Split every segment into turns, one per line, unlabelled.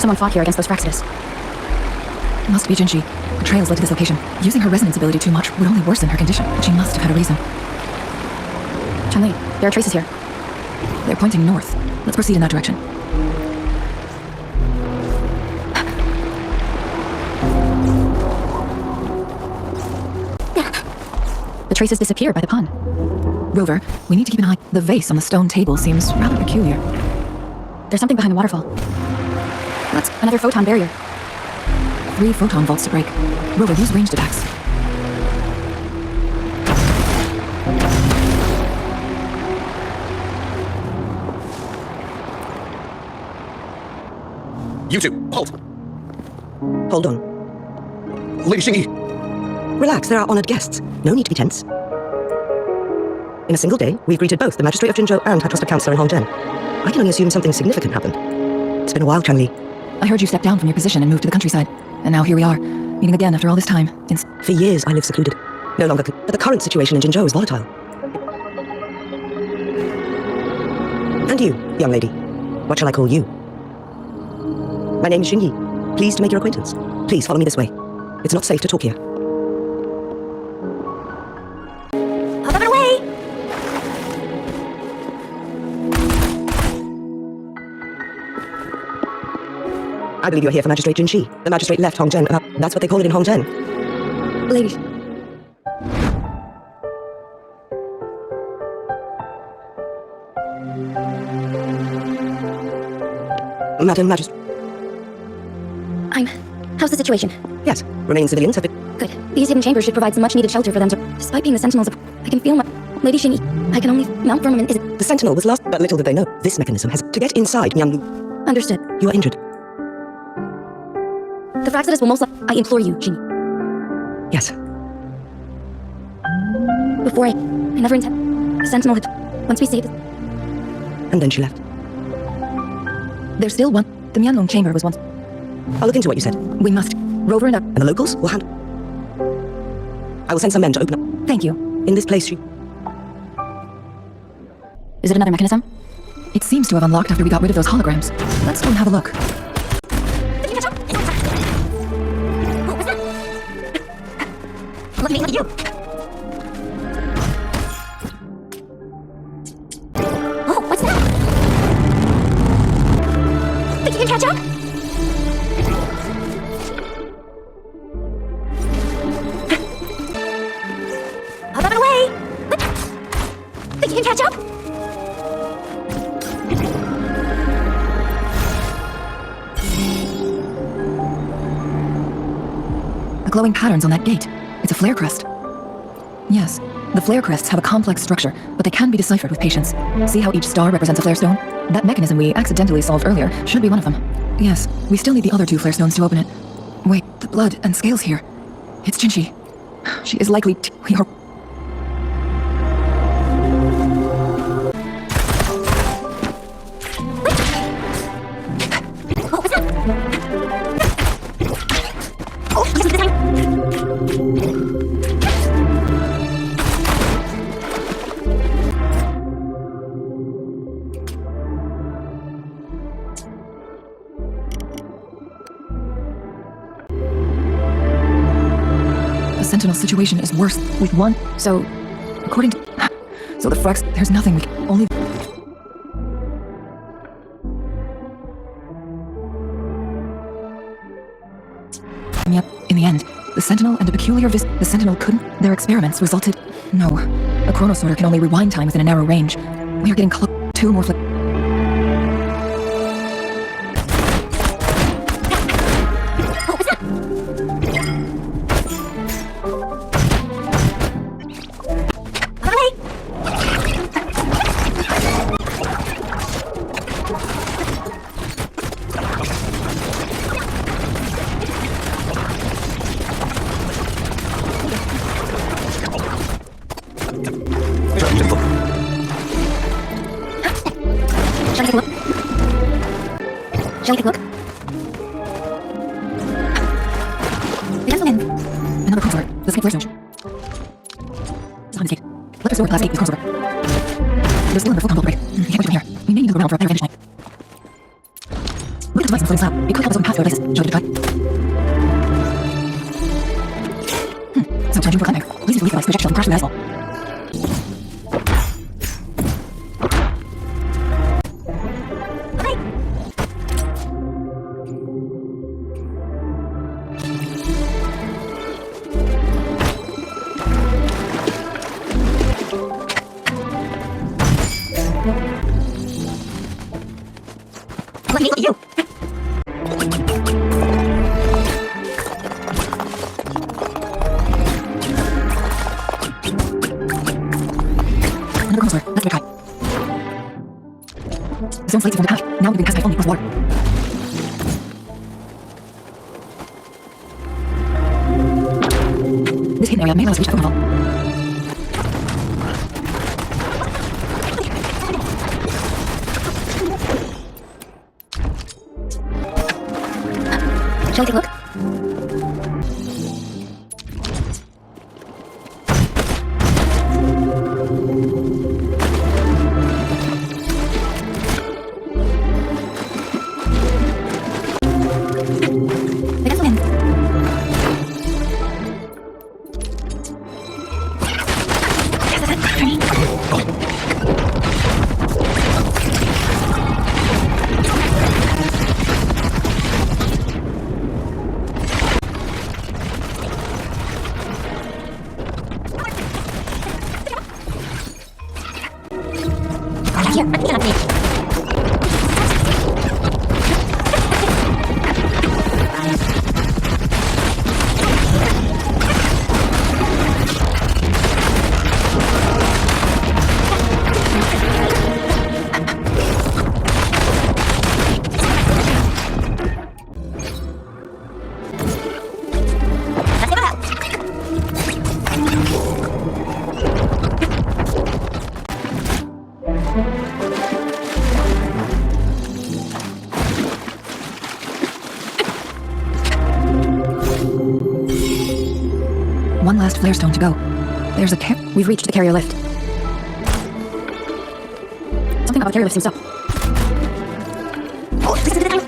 Someone fought here against those Fraxidus. It must be Xinji. Her trails led to this location. Using her resonance ability too much would only worsen her condition. She must have had a reason. Chun-Li, there are traces here. They're pointing north. Let's proceed in that direction. The traces disappear by the pond. Rover, we need to keep an eye. The vase on the stone table seems rather peculiar. There's something behind the waterfall. That's another photon barrier. 3 photon vaults to break. Rover, use ranged attacks.
You two, halt!
Hold on.
Lady Xinji!
Relax, there are honored guests. No need to be tense. In a single day, we've greeted both the Magistrate of Xinji and her trusted counselor in Hongzhen. I can only assume something significant happened. It's been a while, Chun-Li.
I heard you step down from your position and move to the countryside. And now here we are, meeting again after all this time.
For years, I lived secluded. No longer but the current situation in Xinji is volatile. And you, young lady. What shall I call you? My name is Xinji. Pleased to make your acquaintance. Please follow me this way. It's not safe to talk here.
Out of our way!
I believe you're here for Magistrate Xinji. The magistrate left Hongzhen. That's what they call it in Hongzhen.
Lady.
Madam Magistrate.
How's the situation?
Yes, remaining civilians have been...
Good. These hidden chambers should provide some much-needed shelter for them, despite being the sentinels of... I can feel my... Lady Xinji, I can only... Mount Firmament is...
The sentinel was lost, but little did they know. This mechanism has... To get inside Myanlu.
Understood.
You are injured.
The Fraxidus will most likely... I implore you, Xinji.
Yes.
Before I never intend... The sentinel had... Once we saved...
And then she left.
There's still one. The Myanlong chamber was once...
I'll look into what you said.
We must. Rover and...
And the locals will handle... I will send some men to open up.
Thank you.
In this place,
Is it another mechanism? It seems to have unlocked after we got rid of those holograms. Let's go and have a look. Look at you! Oh, what's that? Think you can catch up? Out of the way! Think you can catch up? The glowing patterns on that gate. It's a flare crest. Yes, the flare crests have a complex structure, but they can be deciphered with patience. See how each star represents a flare stone? That mechanism we accidentally solved earlier should be one of them. Yes, we still need the other 2 flare stones to open it. Wait, the blood and scales here. It's Xinji. She is likely to... We are... Sentinel situation is worse. We've won. So, according to... So the Frex, there's nothing we can... Only... Yep, in the end, the Sentinel and a peculiar the Sentinel couldn't... Their experiments resulted... No. A chronosorter can only rewind time within a narrow range. We are getting close. 2 more
Shall we take a look?
Another crossover. The same flare stone. It's on his gate. Let us go to class gate with crossover. They're still in the full combo break. We can't wait to here. We may need to go around for a better vantage point. Look at the device in the floating slab. It could help us open paths to our places. Shall we try? So charging for climax. Please use the leaf device. Projectile and crash through the asphalt.
Let me look at you.
Another crossover. Let's retry. The zone slates formed a path. Now moving past by only across water. This hidden area may let us reach the level.
Shall we take a look? I guess I'm in. Here, I cannot be.
One last flare stone to go. There's a
We've reached the carrier lift. Something about the carrier lift seems up. Oh, listen to the time.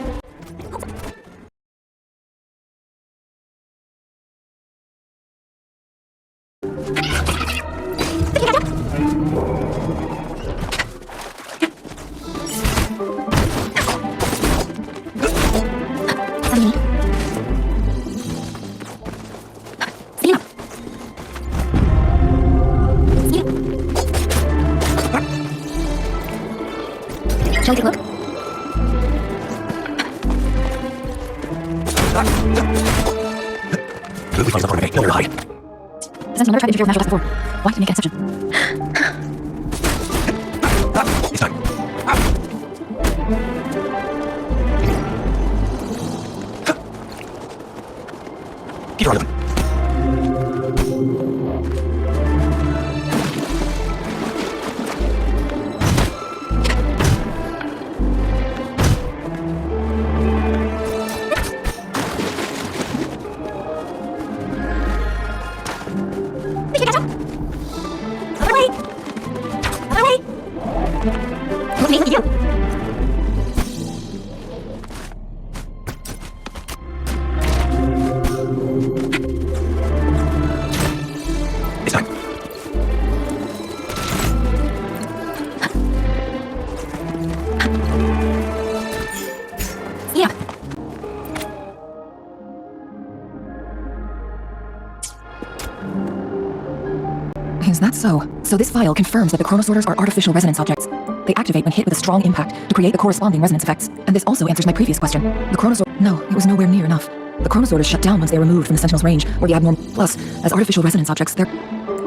Shall we take a look?
Could we find something to nowhere to hide?
The Sentinel never tried to interfere with natural death before. Why did he make an exception?
It's time. Keep your eye open.
Other way! Other way! Look at me, look at you!
that so? So this file confirms that the chronosorters are artificial resonance objects. They activate when hit with a strong impact to create the corresponding resonance effects. And this also answers my previous question. The chronosorter... No, it was nowhere near enough. The chronosorters shut down once they are removed from the Sentinel's range, or the abnormal... Plus, as artificial resonance objects, they're...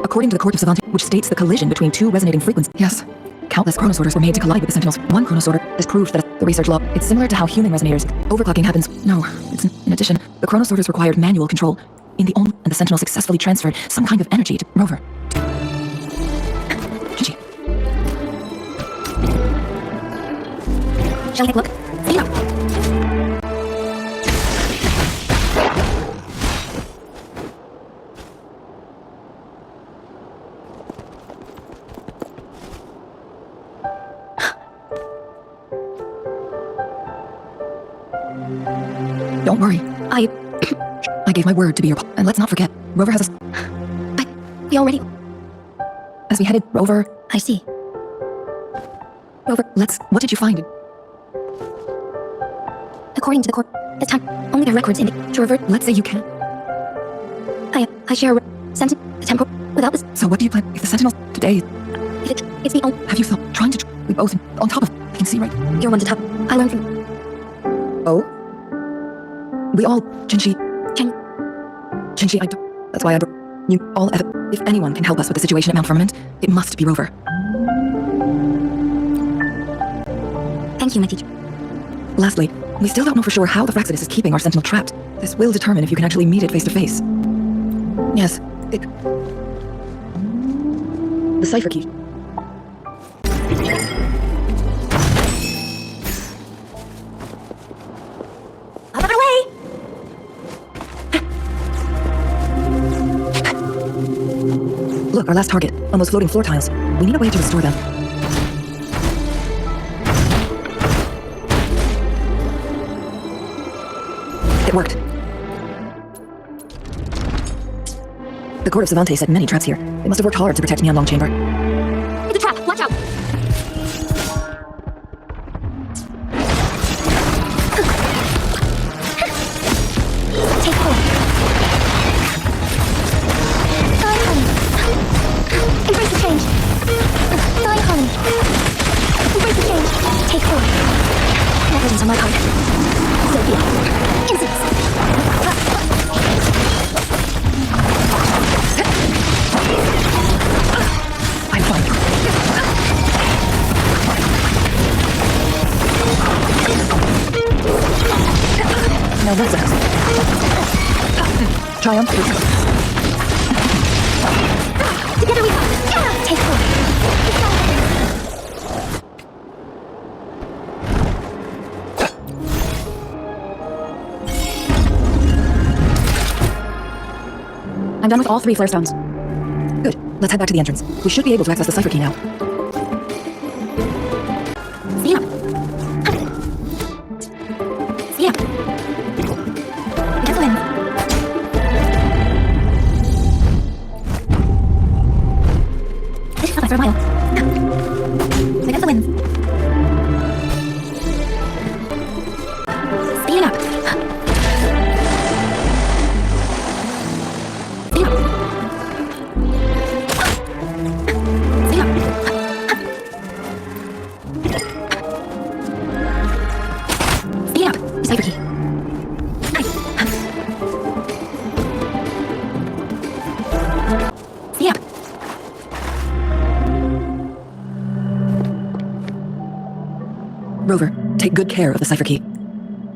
According to the Court of Savant, which states the collision between two resonating frequencies... Yes. Countless chronosorters were made to collide with the Sentinels. One chronosorter has proved that the research law... It's similar to how human resonators... Overclocking happens. No, it's... In addition, the chronosorters required manual control. In the only... And the Sentinel successfully transferred some kind of energy to Rover. Xinji.
Shall we take a look? See now.
Don't worry. I gave my word to be your... And let's not forget, Rover has a...
But we already...
As we headed, Rover...
I see. Rover,
What did you find?
according to the court, this time, only the records indicate to revert.
Let's say you can.
I share a sentence, the temporal, without this.
So what do you plan? If the Sentinels today...
It's the only...
Have you thought... Trying to... We both... On top of... I can see right...
You're one to top. I learned from...
Oh? We all... Xinji...
Chen.
Xinji, that's why I... You all... If anyone can help us with the situation at Mount Firmament, it must be Rover.
Thank you, my teacher.
Lastly, we still don't know for sure how the Fraxidus is keeping our Sentinel trapped. This will determine if you can actually meet it face to face. Yes, it... The cipher key.
Out of our way!
Look, our last target, on those floating floor tiles. We need a way to restore them. It worked. The Court of Savante set many traps here. They must have worked hard to protect me on Long Chamber.
It's a trap! Watch out! Take hold. Die, honey. Embrace the change. Die, honey. Embrace the change. Take hold. My presence on my card. Sophia. Incidents.
I'm fine. Now what's that? Triumph.
Together we fight. Take hold.
I'm done with all 3 flare stones. Good. Let's head back to the entrance. We should be able to access the cipher key now.
See ya. See ya. Gentlemen. This is for a while. Against the winds. Speed it up. Speed up. Speed up. Speed up. Cipher key. Speed up.
Rover, take good care of the cipher key.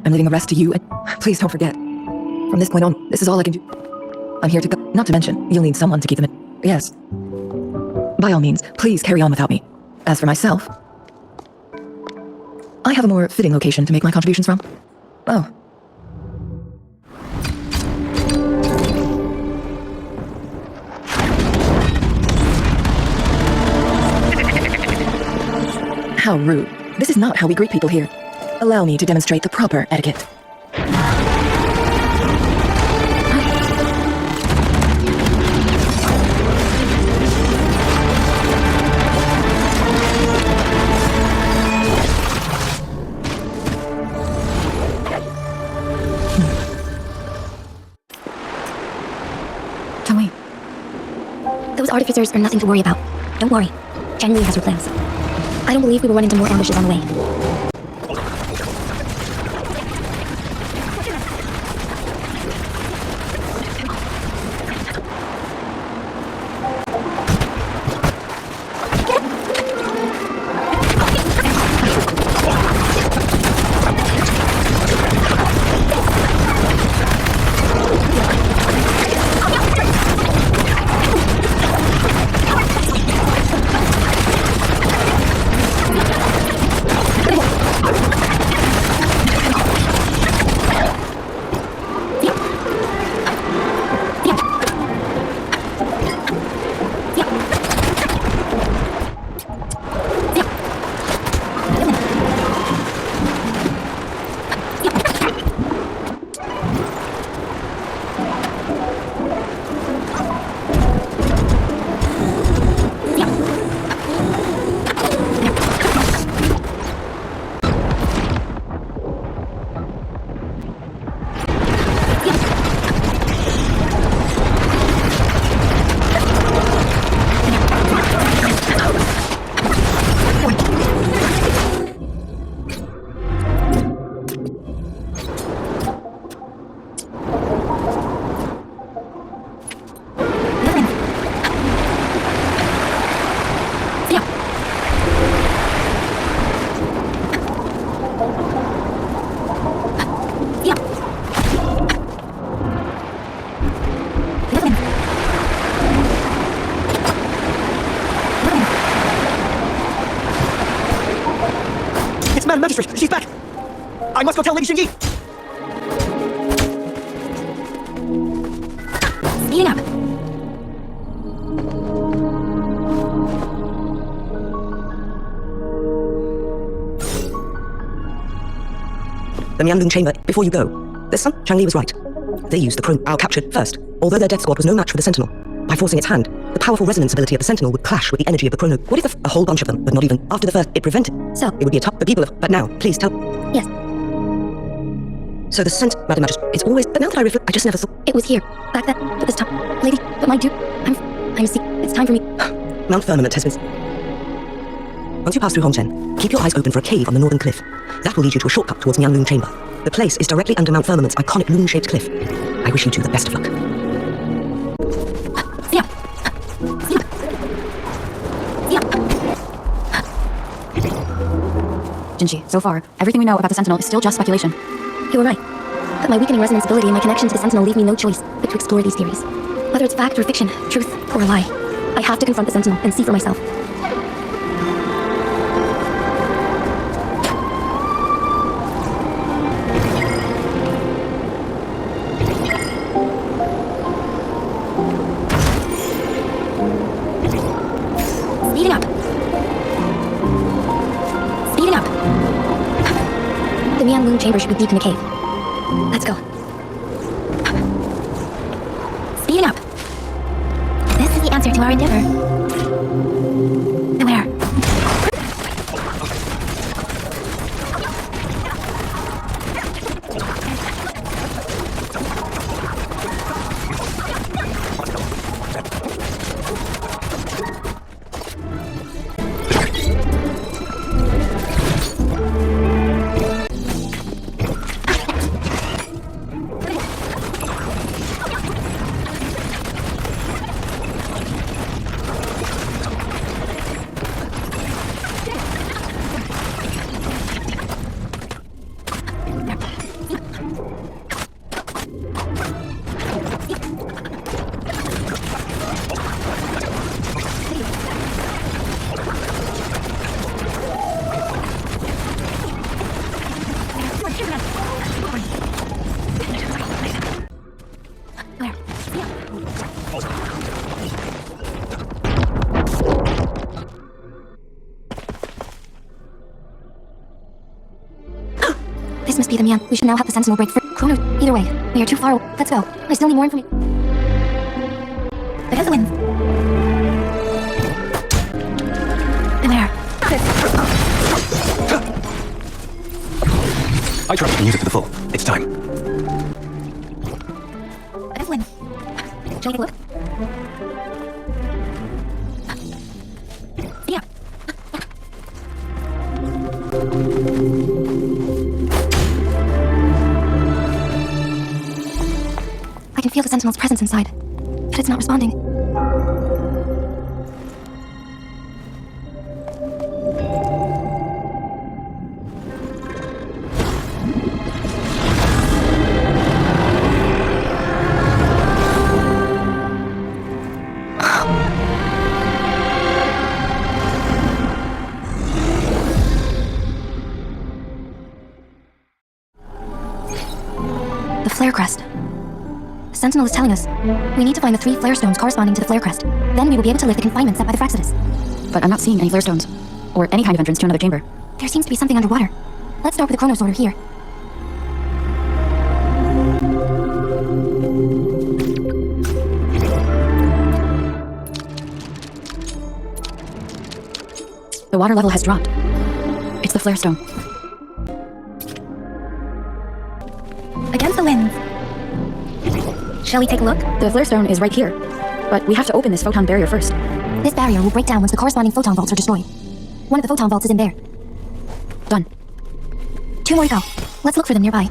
I'm leaving the rest to you, and please don't forget. From this point on, this is all I can do. I'm here to go. Not to mention, you'll need someone to keep them in. Yes. By all means, please carry on without me. As for myself, I have a more fitting location to make my contributions from. Oh. How rude. This is not how we greet people here. Allow me to demonstrate the proper etiquette.
Those are artificers are nothing to worry about. Don't worry. Chang-Li has her plans. I don't believe we will run into more ambushes on the way.
Madam Magistrate, she's back! I must go tell Lady Xinji!
Speeding up.
The Mianlun chamber, before you go. There's some. Chang-Li was right. They used the chrome Ao captured first, although their death squad was no match for the Sentinel. By forcing its hand, the powerful resonance ability of the Sentinel would clash with the energy of the chrono. What if a whole bunch of them, but not even after the first, it prevented?
So?
It would be a tough, but people of, but now, please tell.
Yes.
So the scent, Madam Magistrate, it's always, but now that I reflect, I just never thought.
It was here. Back then. But this time. Lady, but my dude, I'm sick. It's time for me.
Mount Firmament has been... Once you pass through Hongchen, keep your eyes open for a cave on the northern cliff. That will lead you to a shortcut towards Mianlun Chamber. The place is directly under Mount Firmament's iconic loon-shaped cliff. I wish you two the best of luck.
Xinji, so far, everything we know about the Sentinel is still just speculation.
You were right. But my weakening resonance ability and my connection to the Sentinel leave me no choice but to explore these theories. Whether it's fact or fiction, truth or a lie, I have to confront the Sentinel and see for myself. Speeding up. Speeding up. The Mianlun chamber should be deep in the cave. Let's go. Speeding up. This is the answer to our endeavor. Beware. This must be the man. We should now have the Sentinel break free. Chrono, either way, we are too far away. Let's go. I still need more information. There's the wind. Beware.
I trust the music to the full. It's time.
There's the wind. Shall I take a look? I can feel the Sentinel's presence inside, but it's not responding. The flare crest. The Sentinel is telling us we need to find the 3 flare stones corresponding to the flare crest. Then we will be able to lift the confinement set by the Fraxidus.
But I'm not seeing any flare stones, or any kind of entrance to another chamber.
There seems to be something underwater. Let's start with the Chronosorter here.
The water level has dropped. It's the flare stone.
Against the winds. Shall we take a look?
The flare stone is right here, but we have to open this photon barrier first.
This barrier will break down once the corresponding photon vaults are destroyed. One of the photon vaults is in there.
Done.
2 more to go. Let's look for them nearby.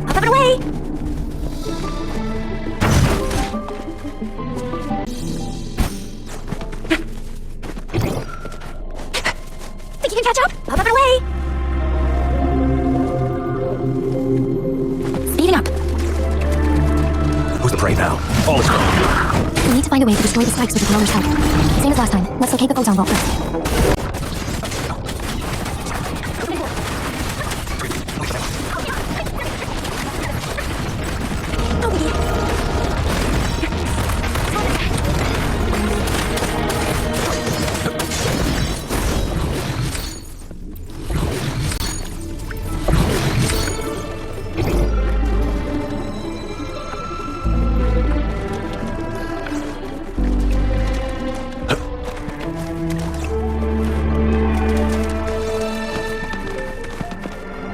Up and away! Think you can catch up? Up and away! Speeding up.
Who's the prey now? All is gone.
We need to find a way to destroy the spikes with the blower's help. Same as last time. Let's locate the photon vault first.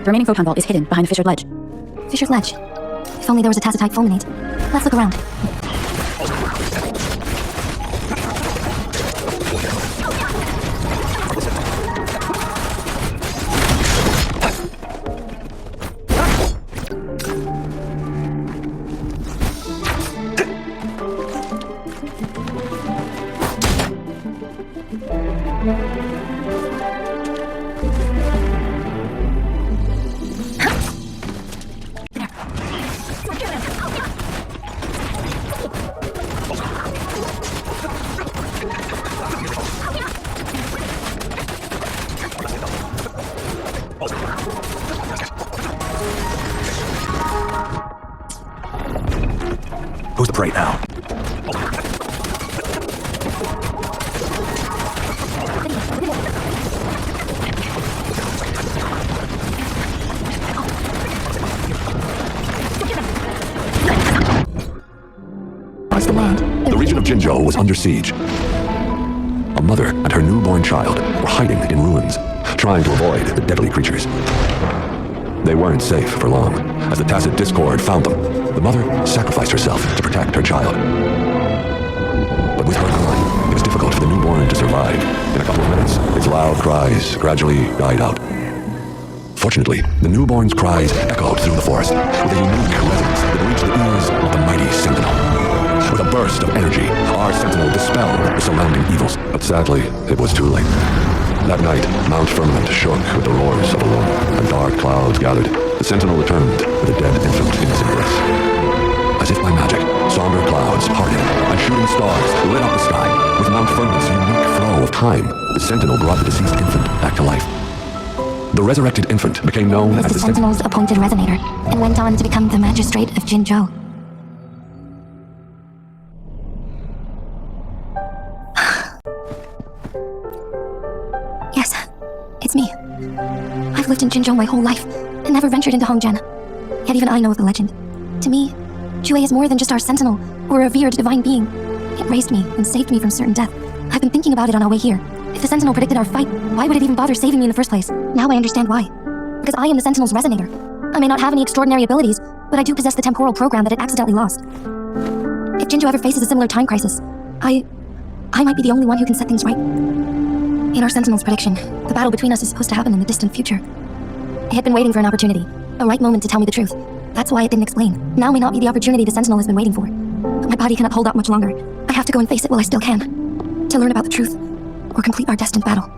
The remaining photon vault is hidden behind the fissured ledge.
Fisher's Ledge. If only there was a tacitite fulminate. Let's look around.
Who's the prey now?
Where's the land?
The region of Xinji was under siege. A mother and her newborn child were hiding in ruins, trying to avoid the deadly creatures. They weren't safe for long, as the tacit discord found them. The mother sacrificed herself to protect her child. But with her gone, it was difficult for the newborn to survive. In a couple of minutes, its loud cries gradually died out. Fortunately, the newborn's cries echoed through the forest with a unique resonance that reached the ears of the mighty Sentinel. With a burst of energy, our Sentinel dispelled the surrounding evils. But sadly, it was too late. That night, Mount Firmament shook with the roars of a war, and dark clouds gathered. The Sentinel returned with a dead infant in his embrace. As if by magic, somber clouds parted, and shooting stars lit up the sky. With Mount Firmament's unique flow of time, the Sentinel brought the deceased infant back to life. The resurrected infant became known as
The Sentinel's appointed resonator, and went on to become the Magistrate of Xinji. Yes, it's me. me. I've lived in Jinzhou my whole life and never ventured into Hongjian. Yet even I know of the legend. To me, WuWa is more than just our sentinel or a revered divine being. It raised me and saved me from certain death. I've been thinking about it on our way here. If the sentinel predicted our fight, why would it even bother saving me in the first place? Now I understand why. Because I am the sentinel's resonator. I may not have any extraordinary abilities, but I do possess the temporal program that it accidentally lost. If Jinzhou ever faces a similar time crisis, I might be the only one who can set things right. In our sentinel's prediction, the battle between us is supposed to happen in the distant future. It had been waiting for an opportunity, a right moment to tell me the truth. That's why it didn't explain. Now may not be the opportunity the sentinel has been waiting for. But my body cannot hold up much longer. I have to go and face it while I still can. To learn about the truth, or complete our destined battle.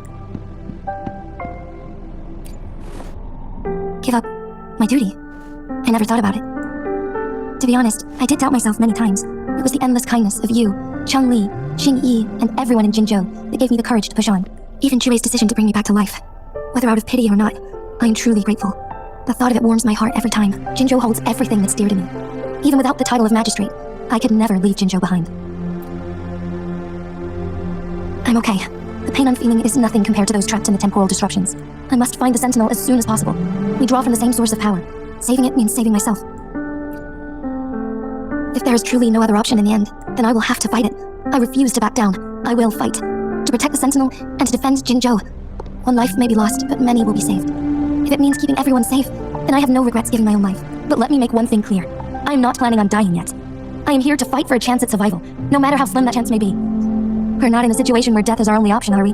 Give up my duty. I never thought about it. To be honest, I did doubt myself many times. It was the endless kindness of you, Changli, Xingyi, and everyone in Jinzhou that gave me the courage to push on. Even Chui's decision to bring me back to life. Whether out of pity or not, I am truly grateful. The thought of it warms my heart every time. Jinzhou holds everything that's dear to me. Even without the title of magistrate, I could never leave Jinzhou behind. I'm okay. The pain I'm feeling is nothing compared to those trapped in the temporal disruptions. I must find the sentinel as soon as possible. We draw from the same source of power. Saving it means saving myself. If there is truly no other option in the end, then I will have to fight it. I refuse to back down. I will fight. To protect the sentinel and to defend Jinzhou. One life may be lost, but many will be saved. If it means keeping everyone safe, then I have no regrets giving my own life. But let me make one thing clear. I am not planning on dying yet. I am here to fight for a chance at survival, no matter how slim that chance may be. We're not in a situation where death is our only option, are we?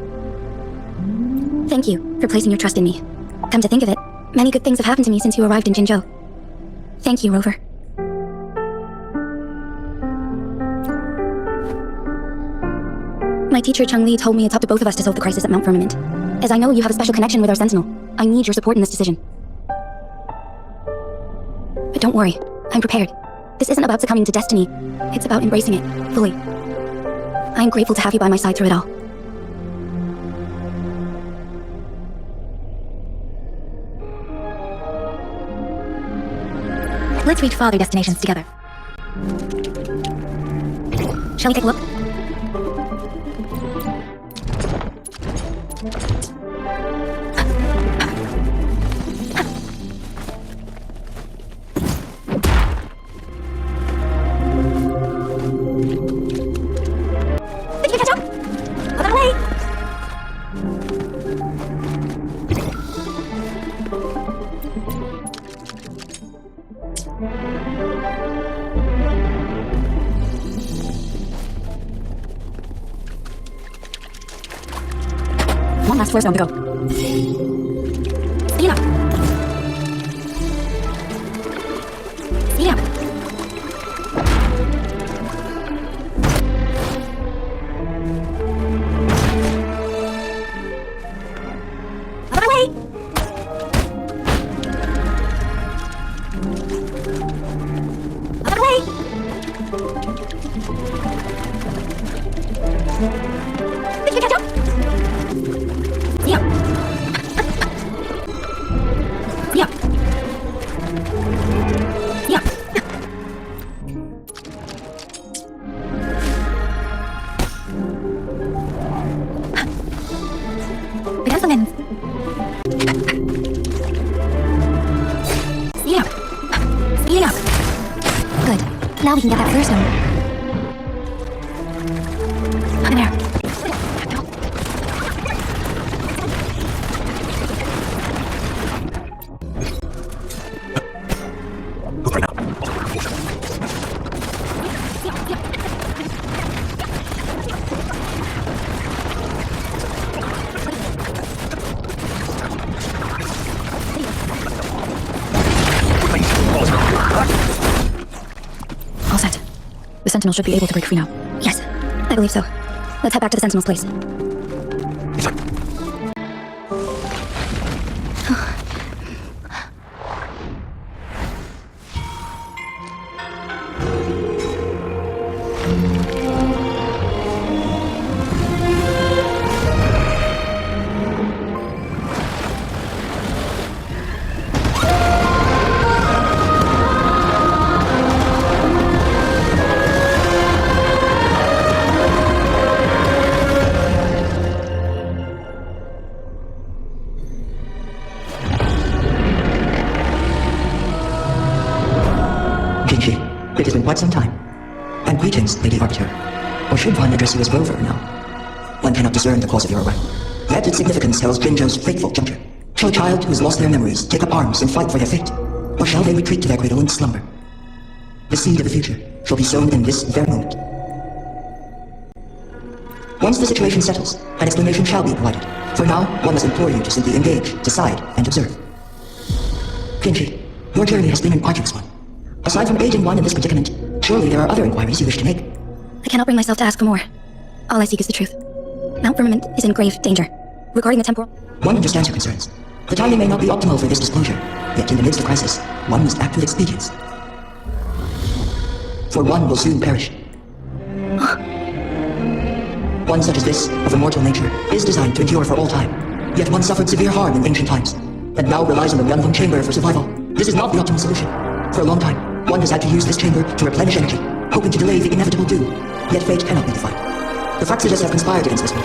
Thank you for placing your trust in me. Come to think of it, many good things have happened to me since you arrived in Jinzhou. Thank you, Rover. My teacher Changli told me it's up to both of us to solve the crisis at Mount Firmament. As I know you have a special connection with our sentinel, I need your support in this decision. But don't worry, I'm prepared. This isn't about succumbing to destiny. It's about embracing it, fully. I am grateful to have you by my side through it all. Let's reach farther destinations together. Shall we take a look? Did you catch up? On our way! One last floor zone to go. Speed up. Speed up. On our way! On our way! Did you catch up? Yeah. Yeah. Yeah. Bedazzlement. Speed up. Speeding up. Good. Now we can get that first one. There.
Move right now.
All set. The sentinel should be able to break free now.
Yes, I believe so. Let's head back to the sentinel's place.
Xinji, it has been quite some time. And greetings, Lady Arbiter. Or should one address you as Rover now? One cannot discern the cause of your arrival. Yet its significance heralds Jinzhou's fateful juncture. Shall a child who has lost their memories take up arms and fight for their fate? Or shall they retreat to their cradle and slumber? The seed of the future shall be sown in this very moment. Once the situation settles, an explanation shall be provided. For now, one must implore you to simply engage, decide, and observe. Xinji, your journey has been an arduous one. Aside from aiding one in this predicament, surely there are other inquiries you wish to make.
I cannot bring myself to ask for more. All I seek is the truth. Mount Firmament is in grave danger. Regarding the temporal...
One understands your concerns. The timing may not be optimal for this disclosure, yet in the midst of crisis, one must act with expedience. For one will soon perish. One such as this, of immortal nature, is designed to endure for all time. Yet one suffered severe harm in ancient times, and now relies on the Yanfeng chamber for survival. This is not the optimal solution. For a long time, one has had to use this chamber to replenish energy, hoping to delay the inevitable doom. Yet fate cannot be defied. The factors have conspired against this one.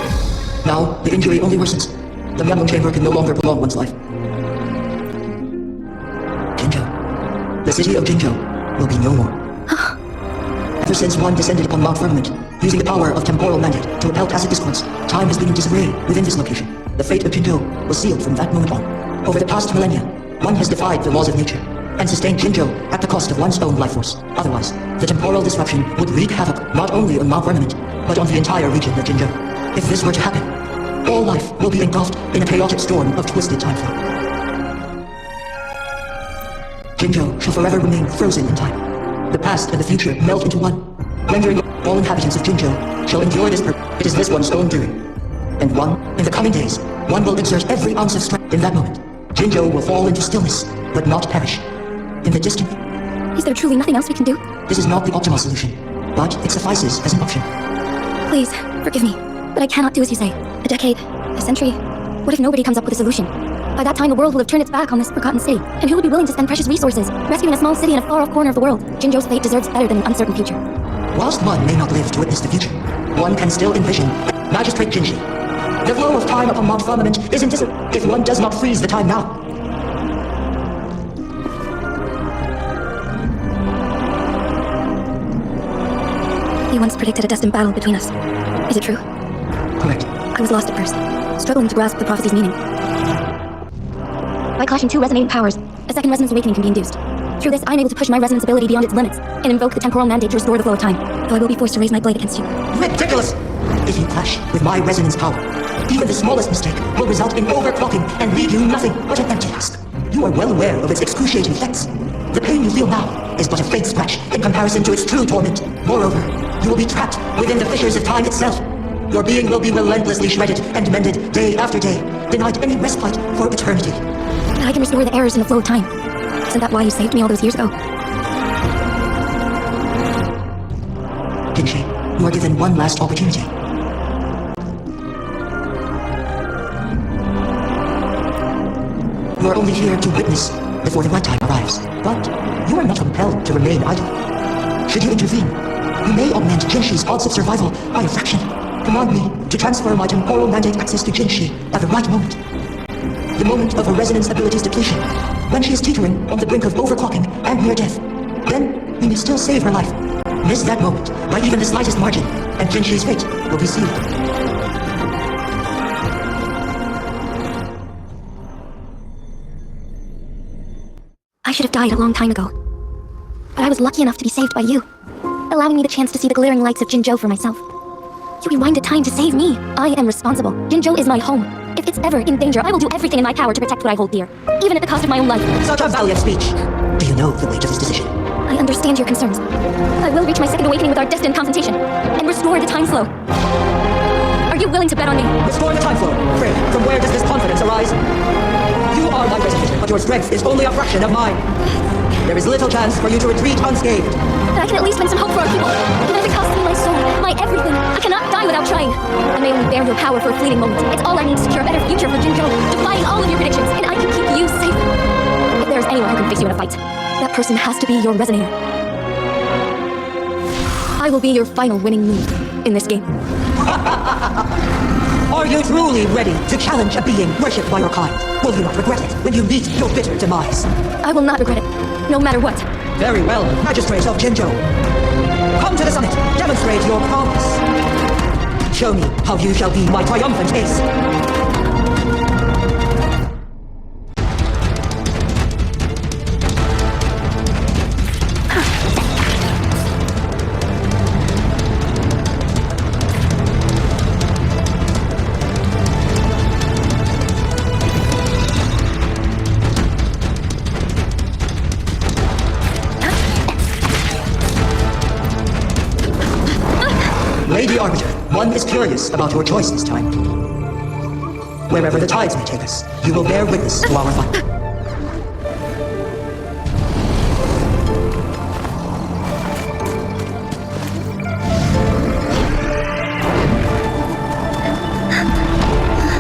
Now, the injury only worsens. The Yanfeng chamber can no longer prolong one's life. Jinzhou. The city of Jinzhou will be no more. Ever since one descended upon Mount Firmament, using the power of temporal mandate to repel tacit discourse, time has been in disarray within this location. The fate of Jinzhou was sealed from that moment on. Over the past millennia, one has defied the laws of nature, and sustained Jinzhou at the cost of one's own life force. Otherwise, the temporal disruption would wreak havoc not only on Mount Firmament, but on the entire region of Jinzhou. If this were to happen, all life will be engulfed in a chaotic storm of twisted time flow. Jinzhou shall forever remain frozen in time. The past and the future melt into one, rendering all inhabitants of Jinzhou shall endure this It is this one's own doing. And one, in the coming days, one will exert every ounce of strength. In that moment, Jinzhou will fall into stillness, but not perish. In the distant...
Is there truly nothing else we can do?
This is not the optimal solution, but it suffices as an option.
Please, forgive me, but I cannot do as you say. A decade, a century. What if nobody comes up with a solution? By that time, the world will have turned its back on this forgotten city. And who would be willing to spend precious resources, rescuing a small city in a far-off corner of the world? Jinzhou's fate deserves better than an uncertain future.
Whilst one may not live to witness the future, one can still envision Magistrate Xinji. The flow of time upon Mount Firmament is indissoluble if one does not freeze the time now.
You once predicted a destined battle between us. Is it true?
Correct.
I was lost at first, struggling to grasp the prophecy's meaning. By clashing two resonating powers, a second resonance awakening can be induced. Through this, I'm able to push my resonance ability beyond its limits, and invoke the temporal mandate to restore the flow of time, though I will be forced to raise my blade against you.
Ridiculous! If you clash with my resonance power, even the smallest mistake will result in overclocking and leave you nothing but an empty husk. You are well aware of its excruciating effects. The pain you feel now is but a faint scratch in comparison to its true torment. Moreover, you will be trapped within the fissures of time itself. Your being will be relentlessly shredded and mended day after day, denied any respite for eternity.
But I can restore the errors in the flow of time. Isn't that why you saved me all those years ago?
Xinji, you are given one last opportunity. You are only here to witness before the right time arrives. But you are not compelled to remain idle. Should you intervene, you may augment Jinshi's odds of survival by a fraction. Command me to transfer my temporal mandate access to Jinshi at the right moment. The moment of her resonance ability's depletion, when she is teetering on the brink of overclocking and near death. Then we may still save her life. Miss that moment by even the slightest margin, and Jinshi's fate will be sealed.
I should have died a long time ago. But I was lucky enough to be saved by you, allowing me the chance to see the glaring lights of Jinzhou for myself. You rewinded time to save me. I am responsible. Jinzhou is my home. If it's ever in danger, I will do everything in my power to protect what I hold dear, even at the cost of my own life.
Such a valiant speech! Do you know the weight of this decision?
I understand your concerns. I will reach my second awakening with our destined confrontation, and restore the time flow. Are you willing to bet on me?
Restore the time flow. Pray, from where does this confidence arise? You are my resident, but your strength is only a fraction of mine. There is little chance for you to retreat unscathed.
But I can at least win some hope for our people, even if it costs me my soul, my everything. I cannot die without trying. I may only bear your power for a fleeting moment. It's all I need to secure a better future for Jinzhou, defying all of your predictions, and I can keep you safe. If there's anyone who can face you in a fight, that person has to be your resonator. I will be your final winning move in this game.
Are you truly ready to challenge a being worshipped by your kind? Will you not regret it when you meet your bitter demise?
I will not regret it, no matter what.
Very well, Magistrate of Xinji. Come to the summit. Demonstrate your prowess. Show me how you shall be my triumphant ace. Lady Arbiter, one is curious about your choice this time. Wherever the tides may take us, you will bear witness to our fight.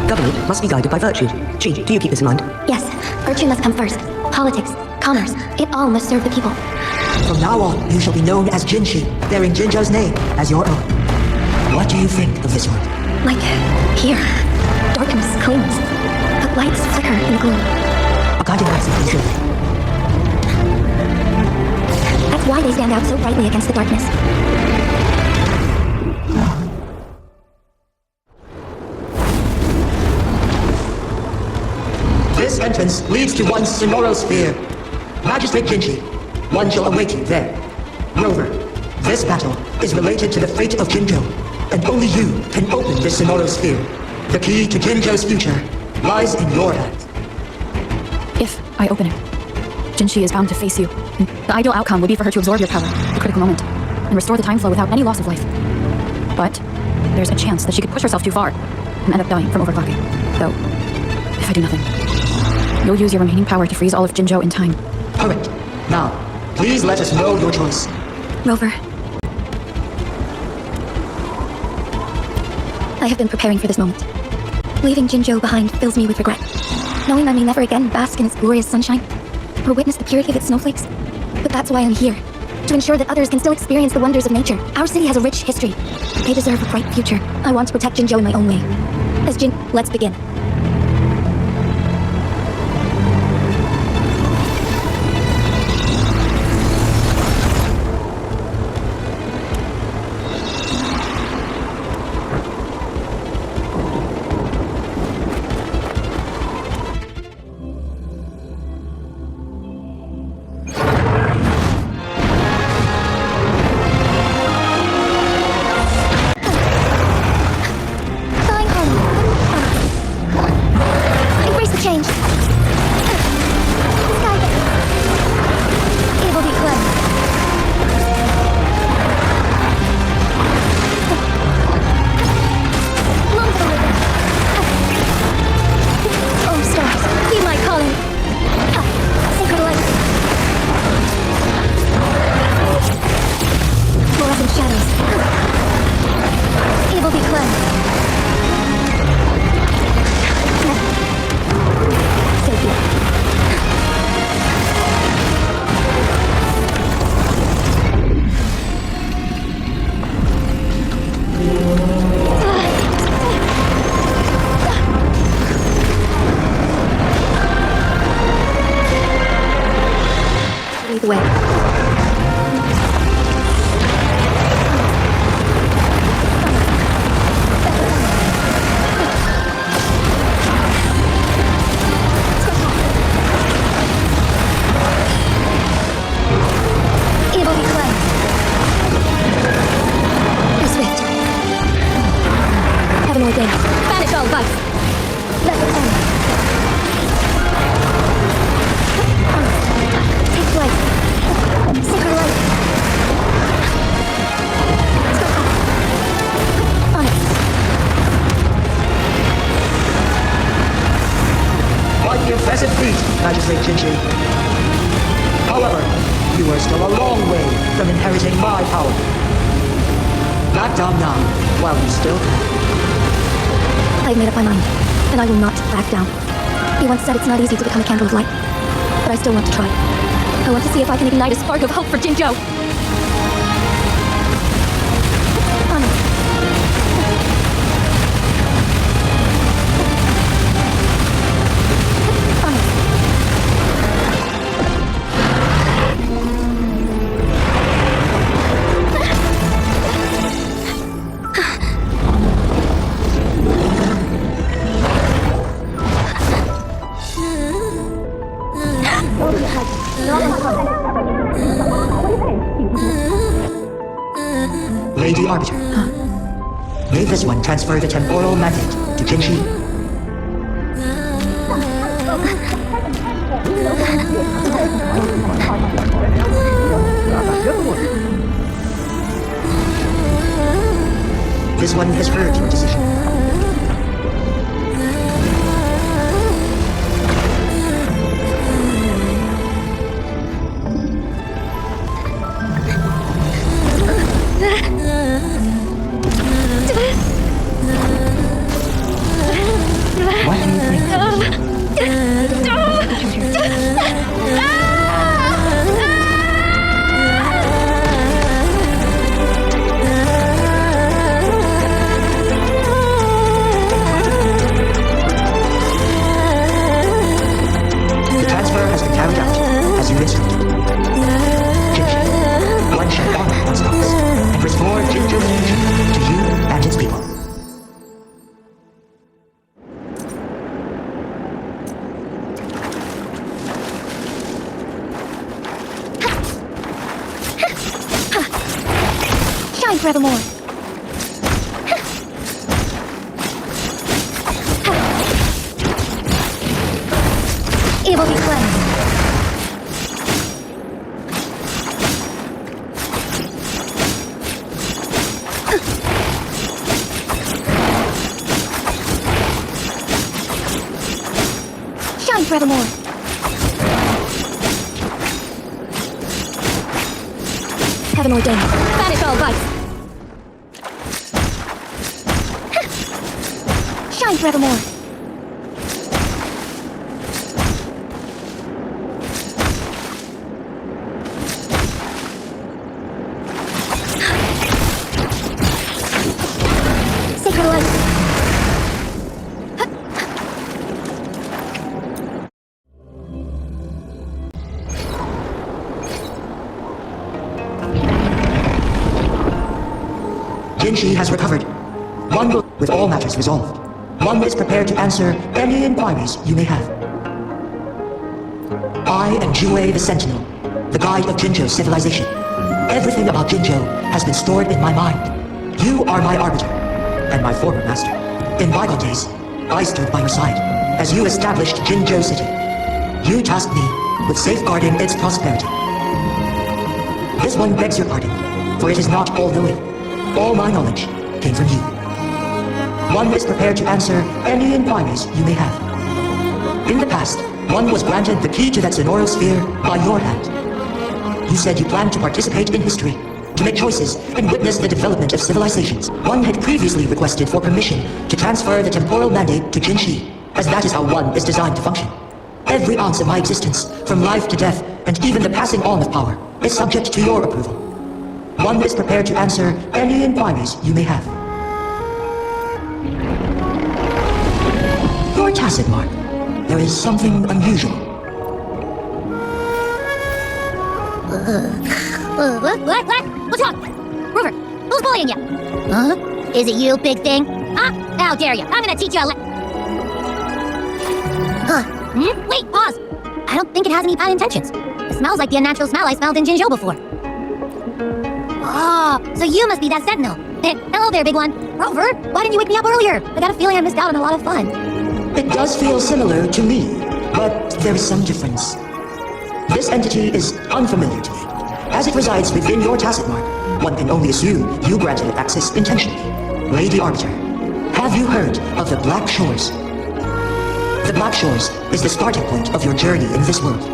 Government must be guided by virtue. Xi, do you keep this in mind?
Yes, virtue must come first. Politics, commerce, it all must serve the people.
From now on, you shall be known as Jinshi, bearing Jinzhou's name as your own. What do you think of this world?
Like, here, darkness clings, but lights flicker in the gloom.
A guiding light is good.
That's why they stand out so brightly against the darkness.
This entrance leads to one Sonoro sphere. Magistrate Xinji, one shall await you there. Rover, this battle is related to the fate of Jinzhou, and only you can open this Sonoro sphere. The key to Jinzhou's future lies in your hands.
If I open it, Jinshi is bound to face you. And the ideal outcome would be for her to absorb your power, the critical moment, and restore the time flow without any loss of life. But there's a chance that she could push herself too far and end up dying from overclocking. Though, if I do nothing, you'll use your remaining power to freeze all of Jinzhou in time.
Correct. Now, please let us know your choice.
Rover. I have been preparing for this moment. Leaving Jinzhou behind fills me with regret. Knowing I may never again bask in its glorious sunshine, or witness the purity of its snowflakes. But that's why I'm here. To ensure that others can still experience the wonders of nature. Our city has a rich history. They deserve a bright future. I want to protect Jinzhou in my own way. As Jin, let's begin.
Magistrate Xinji. However, you are still a long way from inheriting my power. Back down now, while you still can.
I've made up my mind, and I will not back down. You once said it's not easy to become a candle of light, but I still want to try. I want to see if I can ignite a spark of hope for Jinzhou.
Lady Arbiter. May this one transfer the temporal mandate to Xinji? This one has heard your decision. What do you think? The transfer has been carried out as you instructed. Xinji, one shall honor one's promise and restore Jinzhou's future to you and its people.
Shine forevermore. Evil be cleansed. Shine forevermore. Heaven ordained. Banish all vice. Shine forevermore. Sacred light.
Xinji has recovered. One will, with all matters resolved. One is prepared to answer any inquiries you may have. I am WuWa the Sentinel, the guide of Jinzhou's civilization. Everything about Jinzhou has been stored in my mind. You are my arbiter, and my former master. In bygone days, I stood by your side as you established Jinzhou City. You tasked me with safeguarding its prosperity. This one begs your pardon, for it is not all-knowing. All my knowledge came from you. One is prepared to answer any inquiries you may have. In the past, one was granted the key to that Zenoro sphere by your hand. You said you planned to participate in history, to make choices and witness the development of civilizations. One had previously requested for permission to transfer the temporal mandate to Xinji, as that is how one is designed to function. Every ounce of my existence, from life to death, and even the passing on of power, is subject to your approval. One is prepared to answer any inquiries you may have. Your tacit mark. There is something unusual.
What? What's wrong? Rover, who's bullying you? Huh? Is it you, big thing? Huh? How dare you? I'm gonna teach you a Wait, pause! I don't think it has any bad intentions. It smells like the unnatural smell I smelled in Jinzhou before. Oh, so you must be that sentinel. Hello there, big one. Rover, why didn't you wake me up earlier? I got a feeling I missed out on a lot of fun.
It does feel similar to me, but there is some difference. This entity is unfamiliar to me. As it resides within your tacit mark, one can only assume you granted it access intentionally. Lady Arbiter, have you heard of the Black Shores? The Black Shores is the starting point of your journey in this world.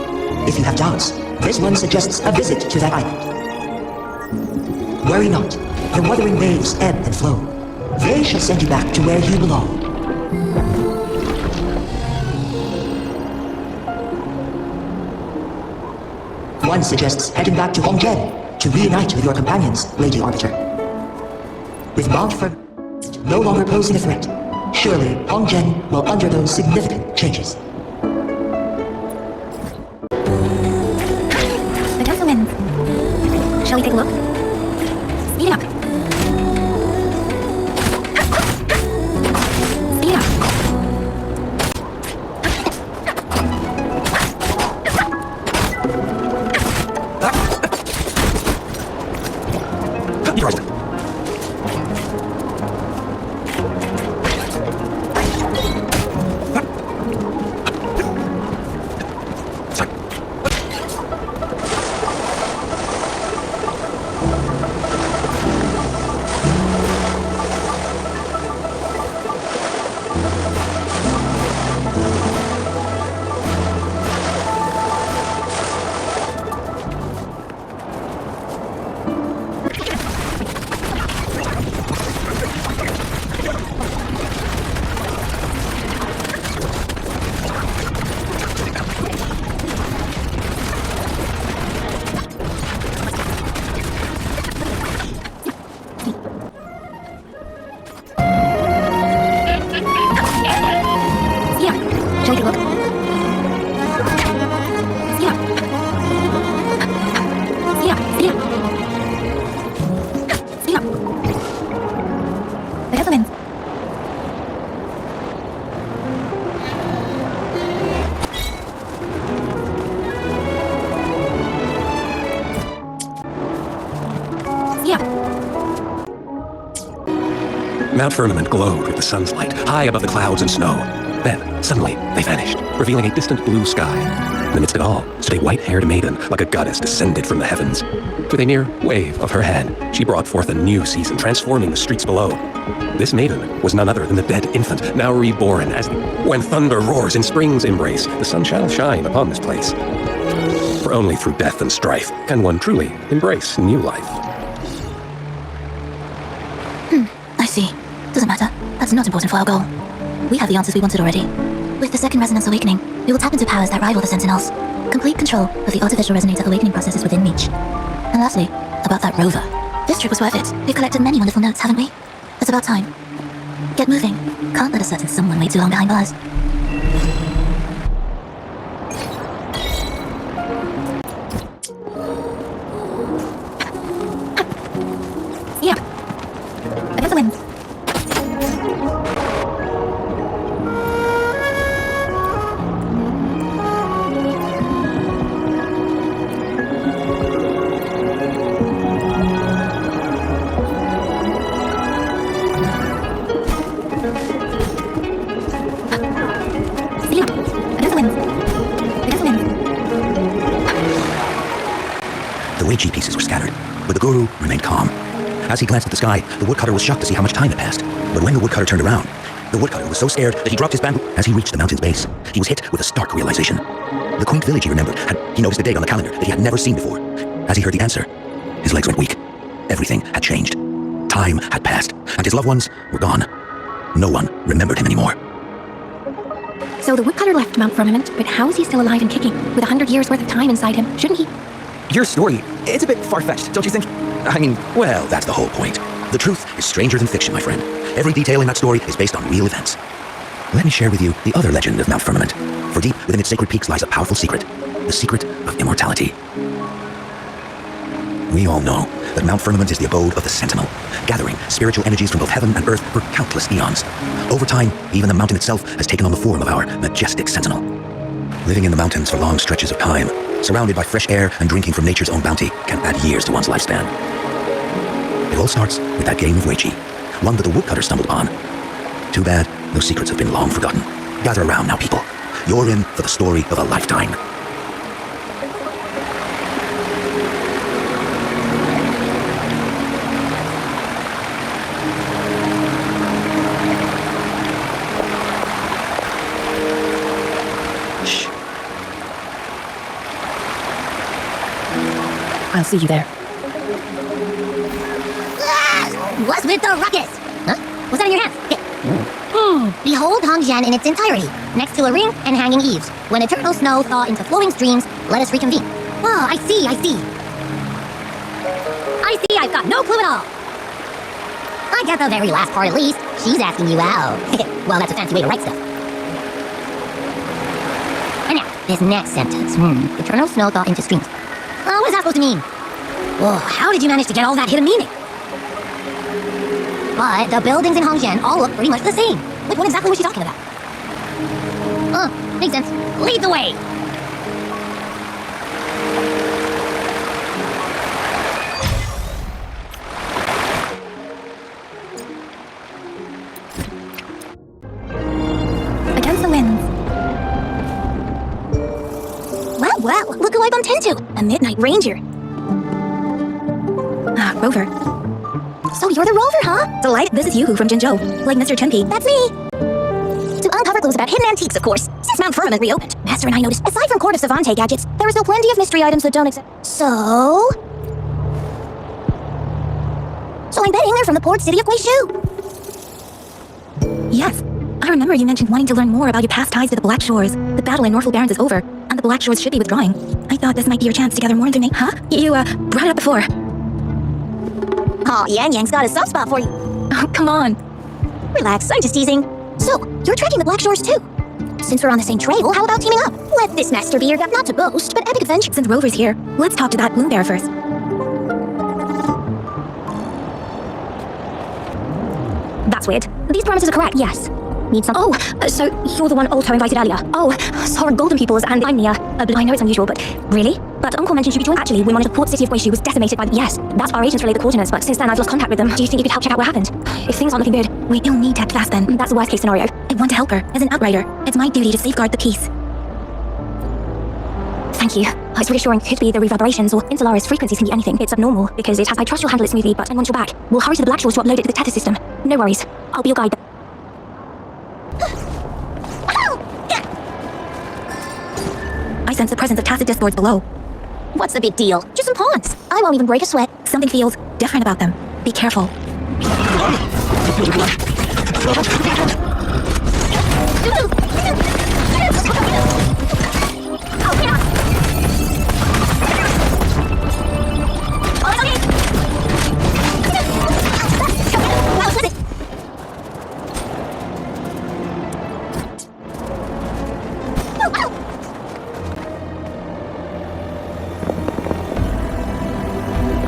If you have doubts, this one suggests a visit to that island. Worry not, the wuthering waves ebb and flow. They shall send you back to where you belong. One suggests heading back to Hongzhen to reunite with your companions, Lady Arbiter. With Mount Fermament no longer posing a threat, surely Hongzhen will undergo significant changes.
The gentlemen. Shall we take a look? Speed it up. Speed it up.
Mount Firmament glowed with the sun's light, high above the clouds and snow. Then, suddenly, they vanished, revealing a distant blue sky. In the midst of it all stood a white-haired maiden, like a goddess descended from the heavens. With a mere wave of her hand, she brought forth a new season, transforming the streets below. This maiden was none other than the dead infant, now reborn, as when thunder roars in spring's embrace, the sun shall shine upon this place. For only through death and strife can one truly embrace new life.
I see. Doesn't matter. That's not important for our goal. We have the answers we wanted already. With the second resonance awakening, we will tap into powers that rival the Sentinels. Complete control of the artificial resonator awakening processes within reach. And lastly, about that rover. This trip was worth it. We've collected many wonderful notes, haven't we? It's about time. Get moving. Can't let a certain someone wait too long behind bars.
Yeah. There's the wind.
The Weiqi pieces were scattered, but the guru remained calm. As he glanced at the sky, the woodcutter was shocked to see how much time had passed. But when the woodcutter turned around, the woodcutter was so scared that he dropped his bamboo. As he reached the mountain's base, he was hit with a stark realization. The quaint village he remembered, he noticed a date on the calendar that he had never seen before. As he heard the answer, his legs went weak. Everything had changed. Time had passed, and his loved ones were gone. No one remembered him anymore.
So the woodcutter left Mount Firmament, but how is he still alive and kicking, with 100 years worth of time inside him? Shouldn't he?
Your story, it's a bit far-fetched, don't you think? I mean, well, that's the whole point. The truth is stranger than fiction, my friend. Every detail in that story is based on real events. Let me share with you the other legend of Mount Firmament. For deep within its sacred peaks lies a powerful secret. The secret of immortality. We all know that Mount Firmament is the abode of the Sentinel, gathering spiritual energies from both heaven and earth for countless eons. Over time, even the mountain itself has taken on the form of our majestic Sentinel. Living in the mountains for long stretches of time, surrounded by fresh air and drinking from nature's own bounty, can add years to one's lifespan. It all starts with that game of Weiqi, one that the woodcutter stumbled upon. Too bad, those secrets have been long forgotten. Gather around now, people. You're in for the story of a lifetime.
I'll see you there.
What's with the ruckus? Huh? What's that in your hand? Behold Hongjian in its entirety, next to a ring and hanging eaves. When eternal snow thaw into flowing streams, let us reconvene. Oh, I see. I've got no clue at all. I get the very last part at least. She's asking you out. Well, that's a fancy way to write stuff. And now, this next sentence. Eternal snow thaw into streams. What is that supposed to mean? Whoa, how did you manage to get all that hidden meaning? But the buildings in Hongjian all look pretty much the same. Like, what exactly was she talking about? Makes sense. Lead the way!
Against the winds.
Well, look who I bumped into! A Midnight Ranger.
Rover.
So you're the Rover, huh?
Delighted. This is Yuhu from Jinzhou, like Mr. Chenpi.
That's me! To uncover clues about hidden antiques, of course. Since Mount Firmament reopened, Master and I noticed, aside from Court of Savante gadgets, there are still plenty of mystery items that don't exist. So I'm betting they're from the port city of Guizhou.
Yes. I remember you mentioned wanting to learn more about your past ties to the Black Shores. The battle in Northful Barrens is over, and the Black Shores should be withdrawing. I thought this might be your chance to gather more information. Huh? You, brought it up before.
Aw, Yang-Yang's got a soft spot for you.
Oh, come on.
Relax, I'm just teasing. So, you're tracking the Black Shores too? Since we're on the same trail, how about teaming up? Let this master be your, not to boast, but epic adventure.
Since Rover's here, let's talk to that Bloom Bearer first.
That's weird. These promises are correct, yes. Need some? Oh, so you're the one Alto invited earlier. Oh, sorry, Golden Peoples, and I'm Nia. I know it's unusual, but really? But Uncle mentioned you'd be joined. Actually, when one of the port city of Guishu was decimated by the... Yes, that's our agents relay the coordinates, but since then I've lost contact with them. Do you think you could help check out what happened? If things aren't looking good, you'll need tech fast then. That's the worst case scenario. I want to help her. As an outrider, it's my duty to safeguard the peace. Thank you. It's reassuring. Could be the reverberations, or Insularis frequencies can be anything. It's abnormal, because it has... I trust you'll handle it smoothly, but once you're back, we'll hurry to the Black Shores to upload it to the tether system. No worries. I'll be your guide. I sense the presence of tacit discords below. What's the big deal? Just some pawns. I won't even break a sweat. Something feels different about them. Be careful.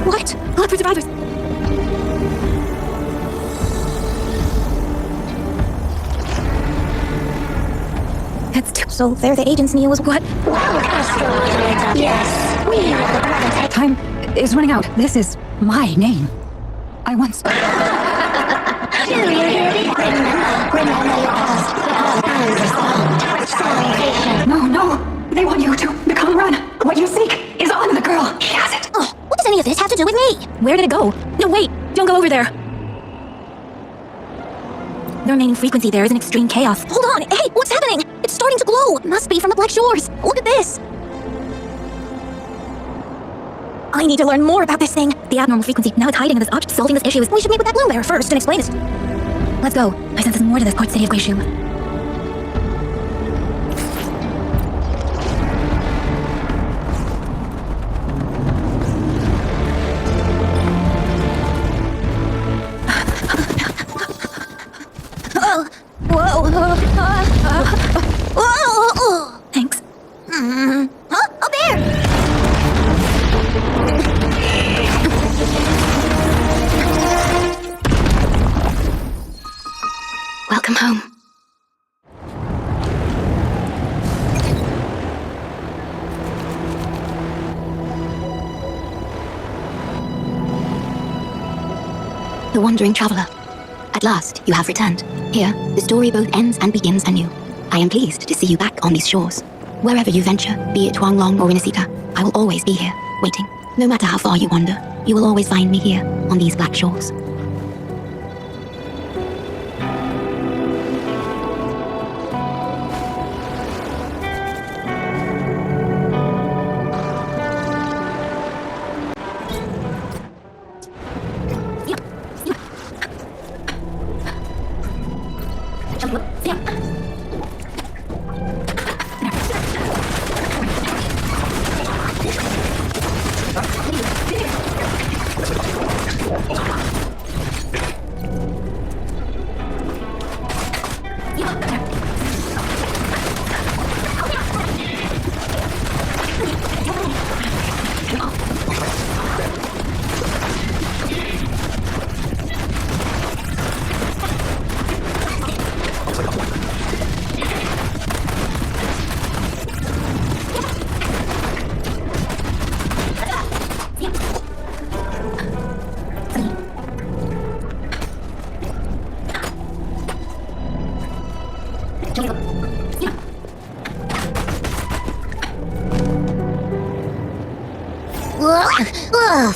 What? Look for survivors. That's too... So they're the agents Nia was what?
Yes, we are the brothers. Time is running out. This is my name. I once...
Do you hear me? Remember your past.
No. They want you to become Run. What you seek is on the girl. She has it.
Oh, what does any of this have to do with me?
Where did it go? No, wait. Don't go over there.
The remaining frequency there is in extreme chaos. Hold on! Hey, what's happening? It's starting to glow! Must be from the Black Shores! Look at this! I need to learn more about this thing!
The abnormal frequency, now it's hiding in this object. Solving this issue is...
We should meet with that bloom bearer first and explain it.
Let's go. I sense there's more to this port city of Guishu.
Whoa!
Thanks.
Huh? Up there!
Welcome home.
The wandering traveler. At last, you have returned. Here, the story both ends and begins anew. I am pleased to see you back on these shores. Wherever you venture, be it Huanglong or Inisita, I will always be here, waiting. No matter how far you wander, you will always find me here, on these black shores.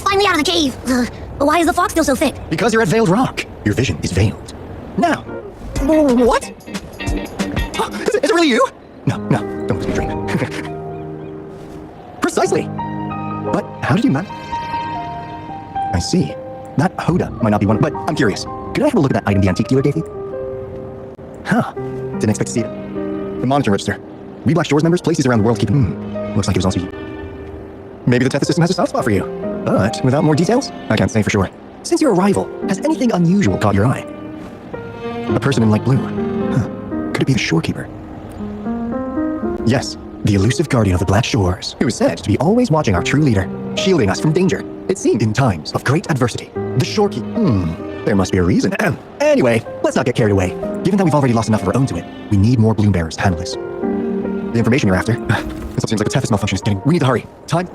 Finally out of the cave. Why is the fog still so thick?
Because you're at Veiled Rock. Your vision is veiled. Now. What? Is it really you? No, don't lose your dream. Precisely. But how did you manage? I see. That Hoda might not be one, but I'm curious. Could I have a look at that item the antique dealer gave you? Huh. Didn't expect to see it. The monitoring register. We Black Shores members place these around the world to keep... Looks like it was also you. Maybe the Tether system has a soft spot for you. But without more details, I can't say for sure. Since your arrival, has anything unusual caught your eye? A person in light blue. Huh. Could it be the shorekeeper? Yes, the elusive guardian of the Black Shores, who is said to be always watching our true leader, shielding us from danger. It seemed in times of great adversity. The shorekeeper.
There must be a reason. Anyway, let's not get carried away. Given that we've already lost enough of our own to it, we need more bloom bearers to handle this. The information you're after. This seems like the Tethys malfunction is getting... We need to hurry. Time...